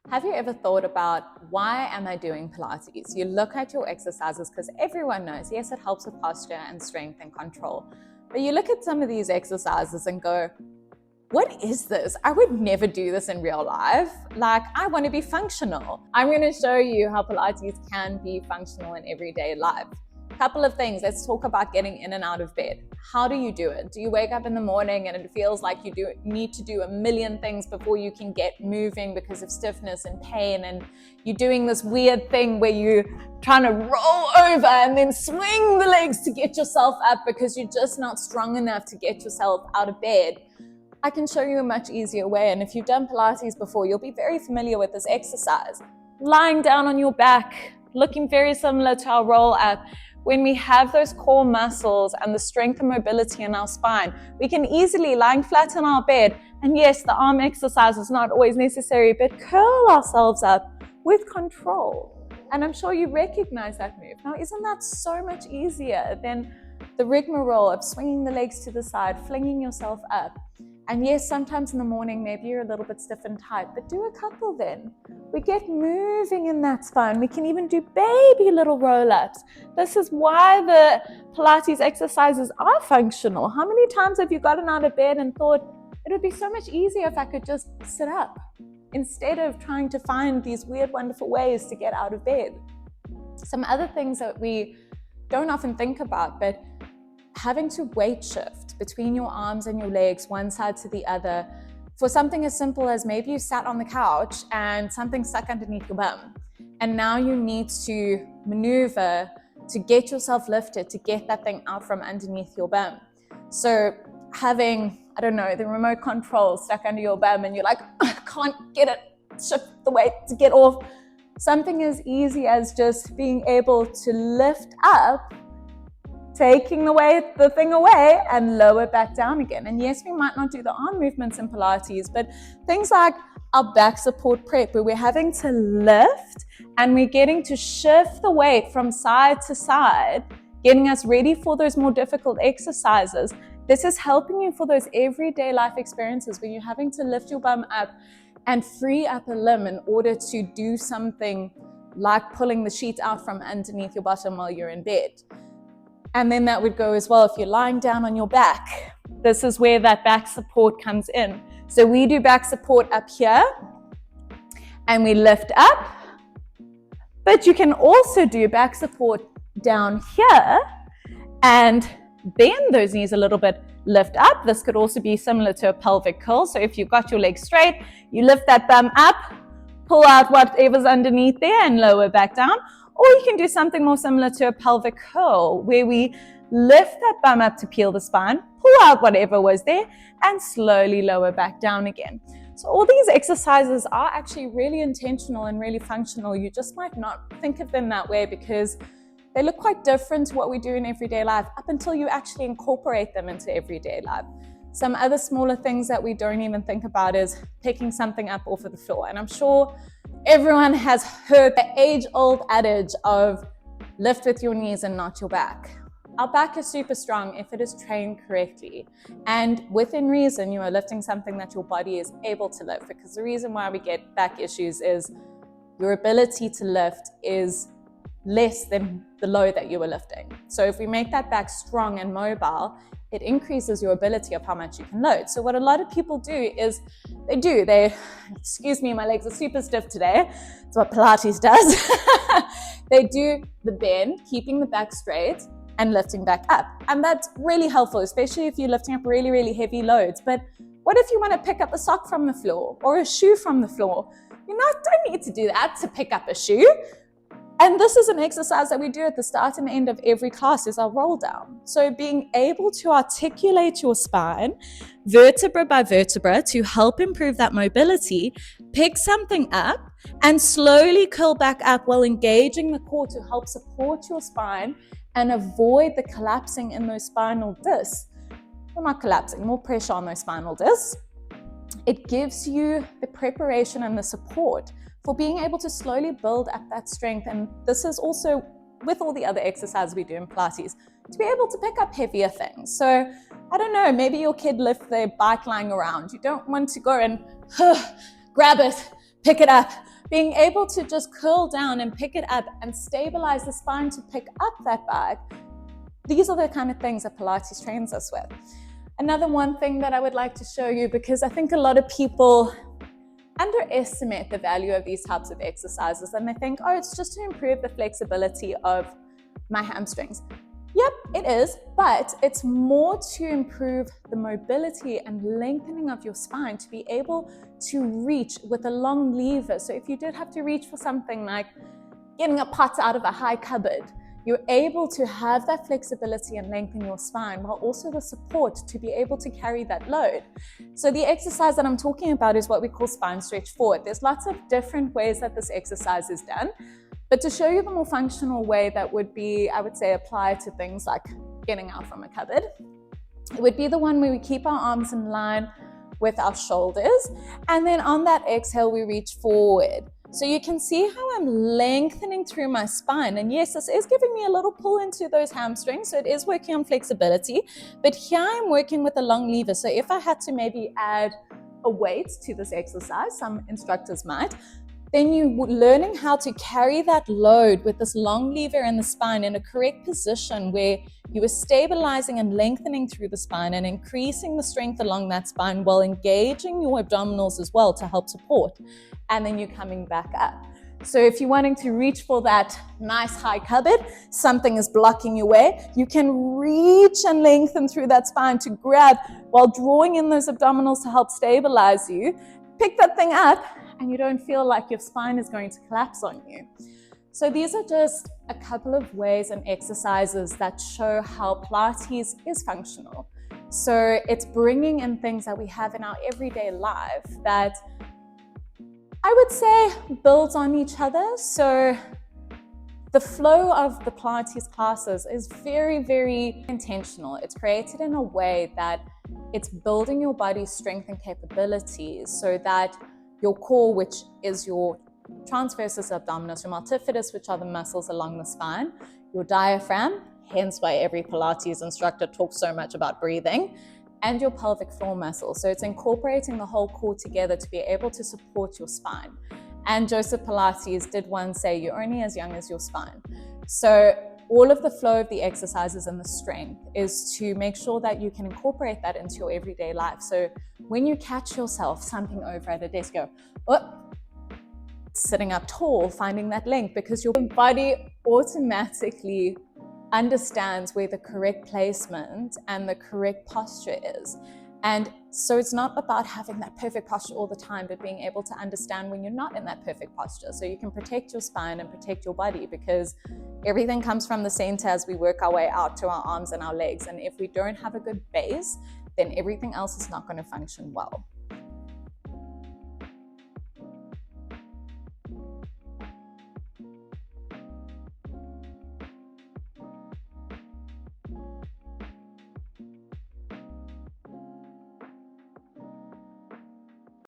Have you ever thought about, why am I doing Pilates? You look at your exercises because everyone knows, yes, it helps with posture and strength and control. But you look at some of these exercises and go, what is this? I would never do this in real life. Like, I want to be functional. I'm going to show you how Pilates can be functional in everyday life. Couple of things. Let's talk about getting in and out of bed. How do you do it? Do you wake up in the morning and it feels like you need to do a million things before you can get moving because of stiffness and pain, and you're doing this weird thing where you're trying to roll over and then swing the legs to get yourself up because you're just not strong enough to get yourself out of bed? I can show you a much easier way, and if you've done Pilates before, you'll be very familiar with this exercise. Lying down on your back, looking very similar to our roll up. When we have those core muscles and the strength and mobility in our spine, we can easily, lying flat on our bed, and yes, the arm exercise is not always necessary, but curl ourselves up with control. And I'm sure you recognize that move. Now, isn't that so much easier than the rigmarole of swinging the legs to the side, flinging yourself up? And yes, sometimes in the morning, maybe you're a little bit stiff and tight, but do a couple then. We get moving in that spine. We can even do baby little roll-ups. This is why the Pilates exercises are functional. How many times have you gotten out of bed and thought, it would be so much easier if I could just sit up, instead of trying to find these weird, wonderful ways to get out of bed? Some other things that we don't often think about, but having to weight shift between your arms and your legs, one side to the other, for something as simple as maybe you sat on the couch and something stuck underneath your bum, and now you need to maneuver to get yourself lifted, to get that thing out from underneath your bum. So having, I don't know, the remote control stuck under your bum and you're like, I can't get it, shift the weight to get off. Something as easy as just being able to lift up, taking the thing away and lower back down again. And yes, we might not do the arm movements in Pilates, but things like our back support prep, where we're having to lift and we're getting to shift the weight from side to side, getting us ready for those more difficult exercises. This is helping you for those everyday life experiences where you're having to lift your bum up and free up a limb in order to do something like pulling the sheet out from underneath your bottom while you're in bed. And then that would go as well if you're lying down on your back. This is where that back support comes in. So we do back support up here and we lift up, but you can also do back support down here and bend those knees a little bit, lift up. This could also be similar to a pelvic curl. So if you've got your legs straight, you lift that bum up, pull out whatever's underneath there and lower back down. Or you can do something more similar to a pelvic curl, where we lift that bum up to peel the spine, pull out whatever was there, and slowly lower back down again. So all these exercises are actually really intentional and really functional. You just might not think of them that way because they look quite different to what we do in everyday life up until you actually incorporate them into everyday life. Some other smaller things that we don't even think about is picking something up off of the floor. And I'm sure everyone has heard the age-old adage of lift with your knees and not your back. Our back is super strong if it is trained correctly. And within reason, you are lifting something that your body is able to lift, because the reason why we get back issues is your ability to lift is less than the load that you were lifting. So if we make that back strong and mobile, it increases your ability of how much you can load. So what a lot of people do is excuse me, my legs are super stiff today. It's what Pilates does. They do the bend, keeping the back straight and lifting back up. And that's really helpful, especially if you're lifting up really, really heavy loads. But what if you want to pick up a sock from the floor or a shoe from the floor? You don't need to do that to pick up a shoe. And this is an exercise that we do at the start and end of every class, is our roll down. So being able to articulate your spine vertebra by vertebra to help improve that mobility, pick something up and slowly curl back up while engaging the core to help support your spine and avoid the collapsing in those spinal discs. Well, not collapsing, more pressure on those spinal discs. It gives you the preparation and the support for being able to slowly build up that strength. And this is also with all the other exercises we do in Pilates, to be able to pick up heavier things. So I don't know, maybe your kid lifts their bike lying around. You don't want to go and grab it, pick it up, being able to just curl down and pick it up and stabilize the spine to pick up that bag. These are the kind of things that Pilates trains us with. Another one thing that I would like to show you, because I think a lot of people underestimate the value of these types of exercises and they think, oh, it's just to improve the flexibility of my hamstrings. Yep, it is, but it's more to improve the mobility and lengthening of your spine to be able to reach with a long lever. So if you did have to reach for something like getting a pot out of a high cupboard, you're able to have that flexibility and lengthen your spine while also the support to be able to carry that load. So the exercise that I'm talking about is what we call spine stretch forward. There's lots of different ways that this exercise is done, but to show you the more functional way that would be, I would say, applied to things like getting out from a cupboard, it would be the one where we keep our arms in line with our shoulders, and then on that exhale, we reach forward. So you can see how I'm lengthening through my spine. And yes, this is giving me a little pull into those hamstrings. So it is working on flexibility, but here I'm working with a long lever. So if I had to maybe add a weight to this exercise, some instructors might, then you're learning how to carry that load with this long lever in the spine in a correct position where you are stabilizing and lengthening through the spine and increasing the strength along that spine while engaging your abdominals as well to help support. And then you're coming back up. So if you're wanting to reach for that nice high cupboard, something is blocking your way, you can reach and lengthen through that spine to grab while drawing in those abdominals to help stabilize you. Pick that thing up and you don't feel like your spine is going to collapse on you. So these are just a couple of ways and exercises that show how Pilates is functional. So it's bringing in things that we have in our everyday life that I would say builds on each other. So the flow of the Pilates classes is very, very intentional. It's created in a way that it's building your body's strength and capabilities so that your core, which is your transversus abdominis, your multifidus, which are the muscles along the spine, your diaphragm, hence why every Pilates instructor talks so much about breathing, and your pelvic floor muscles. So it's incorporating the whole core together to be able to support your spine. And Joseph Pilates did once say, you're only as young as your spine. So all of the flow of the exercises and the strength is to make sure that you can incorporate that into your everyday life. So when you catch yourself slumping over at a desk, go, oh, sitting up tall, finding that length, because your body automatically understands where the correct placement and the correct posture is. And so it's not about having that perfect posture all the time, but being able to understand when you're not in that perfect posture. So you can protect your spine and protect your body, because everything comes from the center as we work our way out to our arms and our legs. And if we don't have a good base, then everything else is not going to function well.